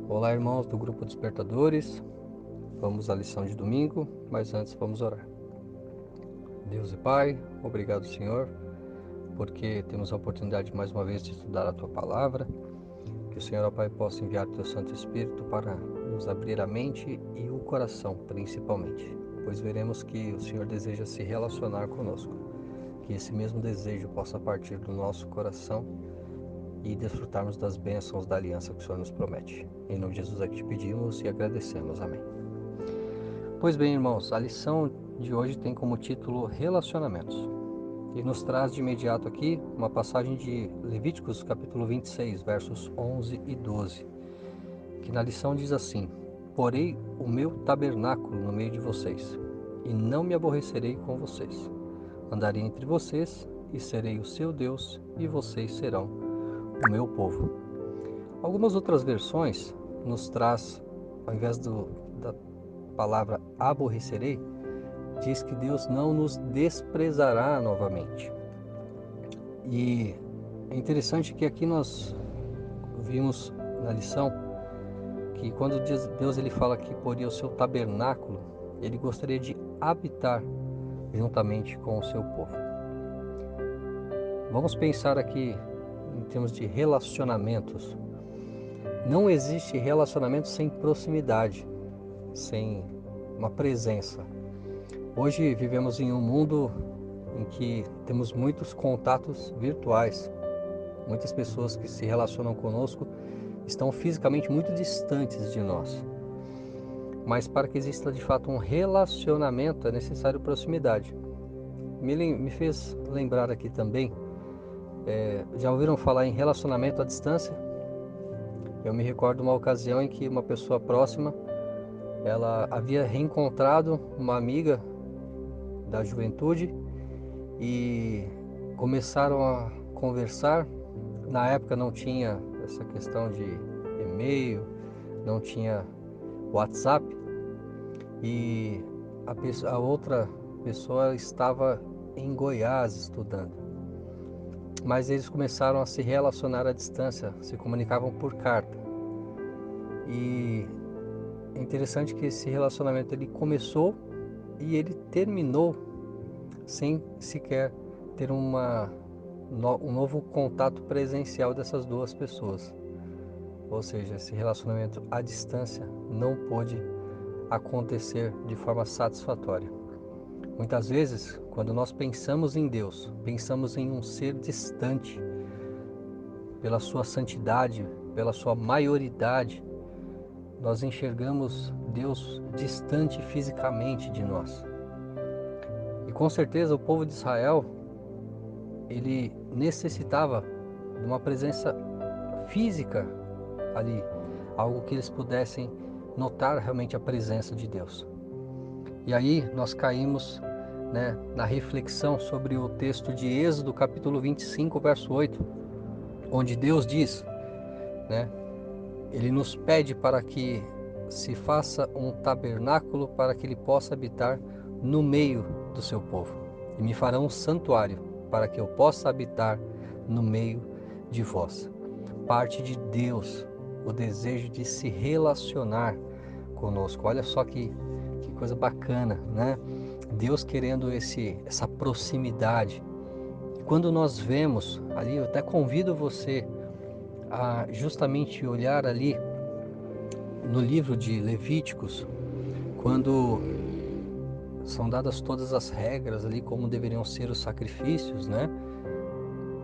Olá, irmãos do Grupo Despertadores. Vamos à lição de domingo, mas antes vamos orar. Deus e Pai, obrigado, Senhor, porque temos a oportunidade mais uma vez de estudar a Tua Palavra. Que o Senhor, ó Pai, possa enviar o Teu Santo Espírito para nos abrir a mente e o coração, principalmente, pois veremos que o Senhor deseja se relacionar conosco. Que esse mesmo desejo possa partir do nosso coração e desfrutarmos das bênçãos da aliança que o Senhor nos promete. Em nome de Jesus é que te pedimos e agradecemos. Amém. Pois bem, irmãos, a lição de hoje tem como título Relacionamentos. E nos traz de imediato aqui uma passagem de Levíticos, capítulo 26, versos 11 e 12, que na lição diz assim: Porei o meu tabernáculo no meio de vocês, e não me aborrecerei com vocês. Andarei entre vocês, e serei o seu Deus, e vocês serão o meu povo. Algumas outras versões nos traz, ao invés da palavra aborrecerei, diz que Deus não nos desprezará novamente. E é interessante que aqui nós vimos na lição que quando Deus ele fala que poria o seu tabernáculo, ele gostaria de habitar juntamente com o seu povo. Vamos pensar aqui em termos de relacionamentos. Não existe relacionamento sem proximidade, sem uma presença. Hoje vivemos em um mundo em que temos muitos contatos virtuais. Muitas pessoas que se relacionam conosco estão fisicamente muito distantes de nós. Mas para que exista de fato um relacionamento é necessário proximidade. Me fez lembrar aqui também, já ouviram falar em relacionamento à distância? Eu me recordo uma ocasião em que uma pessoa próxima, ela havia reencontrado uma amiga da juventude e começaram a conversar. Na época não tinha essa questão de e-mail, não tinha WhatsApp, e a outra pessoa estava em Goiás estudando. Mas eles começaram a se relacionar à distância, se comunicavam por carta. E é interessante que esse relacionamento ele começou e ele terminou sem sequer ter um novo contato presencial dessas duas pessoas. Ou seja, esse relacionamento à distância não pôde acontecer de forma satisfatória. Muitas vezes, quando nós pensamos em Deus, pensamos em um ser distante, pela sua santidade, pela sua maioridade, nós enxergamos Deus distante fisicamente de nós. E com certeza o povo de Israel, ele necessitava de uma presença física ali, algo que eles pudessem notar realmente a presença de Deus. E aí nós caímos, na reflexão sobre o texto de Êxodo, capítulo 25, verso 8, onde Deus diz, Ele nos pede para que se faça um tabernáculo para que Ele possa habitar no meio do seu povo. E me farão um santuário para que eu possa habitar no meio de vós. Parte de Deus o desejo de se relacionar conosco. Olha só que coisa bacana, né? Deus querendo essa proximidade. E quando nós vemos ali, eu até convido você a justamente olhar ali no livro de Levíticos, quando são dadas todas as regras ali, como deveriam ser os sacrifícios, né?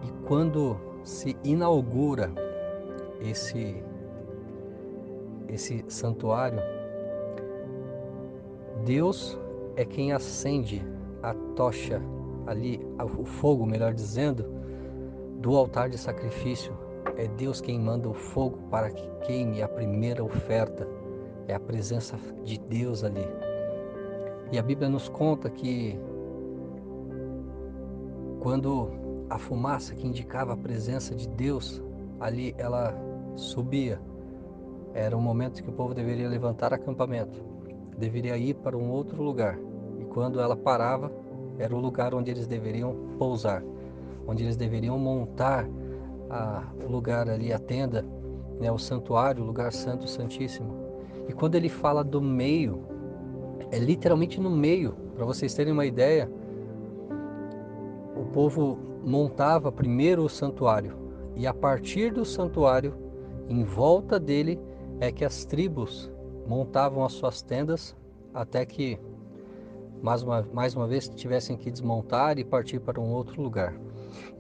E quando se inaugura esse santuário, Deus é quem acende a tocha ali, o fogo, melhor dizendo, do altar de sacrifício. É Deus quem manda o fogo para que queime a primeira oferta. É a presença de Deus ali. E a Bíblia nos conta que quando a fumaça que indicava a presença de Deus ali, ela subia, era um momento que o povo deveria levantar acampamento, deveria ir para um outro lugar. E quando ela parava, era o lugar onde eles deveriam pousar, onde eles deveriam montar o lugar ali, a tenda, né, o santuário, o lugar santo, santíssimo. E quando ele fala do meio, é literalmente no meio. Para vocês terem uma ideia, o povo montava primeiro o santuário, e a partir do santuário, em volta dele, é que as tribos montavam as suas tendas, até que mais uma vez tivessem que desmontar e partir para um outro lugar.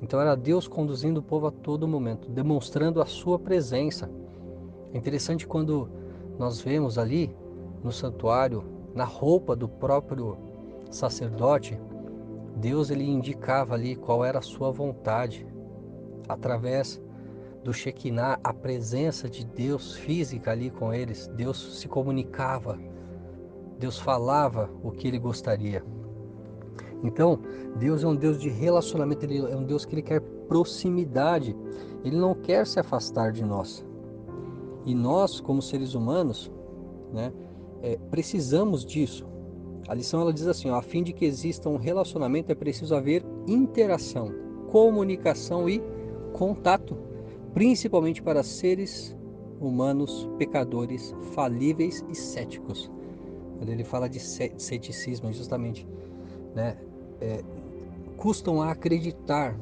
Então era Deus conduzindo o povo a todo momento, demonstrando a sua presença. É interessante quando nós vemos ali no santuário, na roupa do próprio sacerdote, Deus ele indicava ali qual era a sua vontade. Através do Shekinah, a presença de Deus física ali com eles, Deus se comunicava, Deus falava o que ele gostaria. Então, Deus é um Deus de relacionamento, ele é um Deus que ele quer proximidade, ele não quer se afastar de nós. E nós, como seres humanos, né, precisamos disso. A lição ela diz assim, ó, a fim de que exista um relacionamento é preciso haver interação, comunicação e contato, principalmente para seres humanos, pecadores, falíveis e céticos. Quando ele fala de ceticismo, justamente, né, custam a acreditar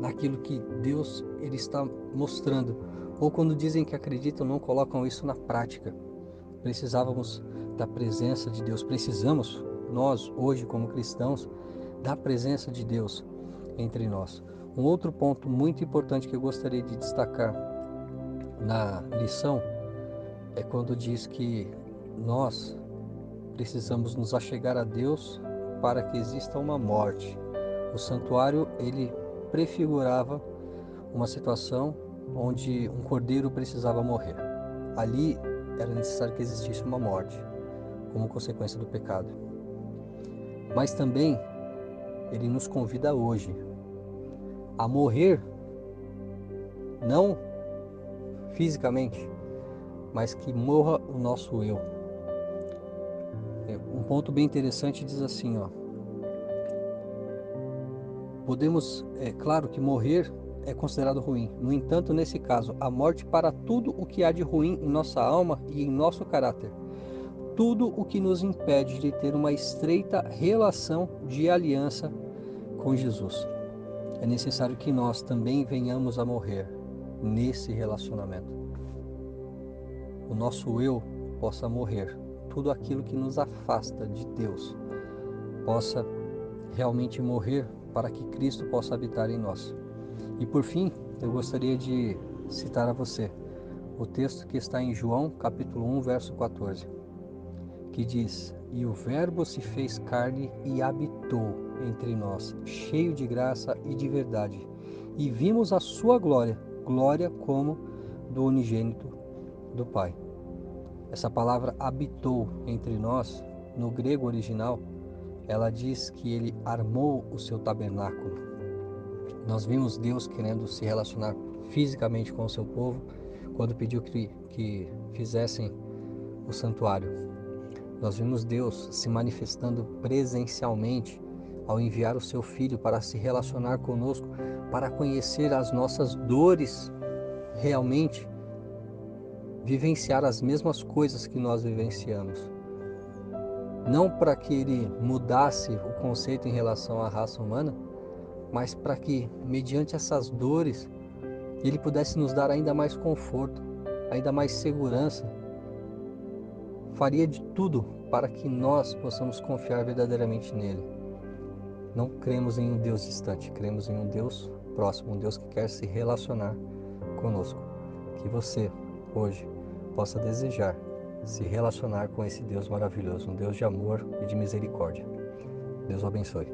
naquilo que Deus ele está mostrando, ou quando dizem que acreditam, não colocam isso na prática. Precisávamos da presença de Deus, precisamos, nós hoje como cristãos, da presença de Deus entre nós. Um outro ponto muito importante que eu gostaria de destacar na lição é quando diz que nós precisamos nos achegar a Deus para que exista uma morte. O santuário ele prefigurava uma situação onde um cordeiro precisava morrer. Ali era necessário que existisse uma morte, como consequência do pecado. Mas também ele nos convida hoje a morrer, não fisicamente, mas que morra o nosso eu. Um ponto bem interessante diz assim, ó, podemos, claro que morrer é considerado ruim. No entanto, nesse caso, a morte para tudo o que há de ruim em nossa alma e em nosso caráter. Tudo o que nos impede de ter uma estreita relação de aliança com Jesus. É necessário que nós também venhamos a morrer nesse relacionamento. O nosso eu possa morrer. Tudo aquilo que nos afasta de Deus possa realmente morrer para que Cristo possa habitar em nós. E por fim, eu gostaria de citar a você o texto que está em João, capítulo 1, verso 14, que diz: "E o Verbo se fez carne e habitou entre nós, cheio de graça e de verdade, e vimos a sua glória, glória como do unigênito do Pai." Essa palavra habitou entre nós, no grego original, ela diz que ele armou o seu tabernáculo. Nós vimos Deus querendo se relacionar fisicamente com o seu povo quando pediu que fizessem o santuário. Nós vimos Deus se manifestando presencialmente ao enviar o seu Filho para se relacionar conosco, para conhecer as nossas dores realmente, vivenciar as mesmas coisas que nós vivenciamos. Não para que ele mudasse o conceito em relação à raça humana, mas para que, mediante essas dores, ele pudesse nos dar ainda mais conforto, ainda mais segurança. Faria de tudo para que nós possamos confiar verdadeiramente nele. Não cremos em um Deus distante, cremos em um Deus próximo, um Deus que quer se relacionar conosco. Que você, hoje, possa desejar se relacionar com esse Deus maravilhoso, um Deus de amor e de misericórdia. Deus o abençoe.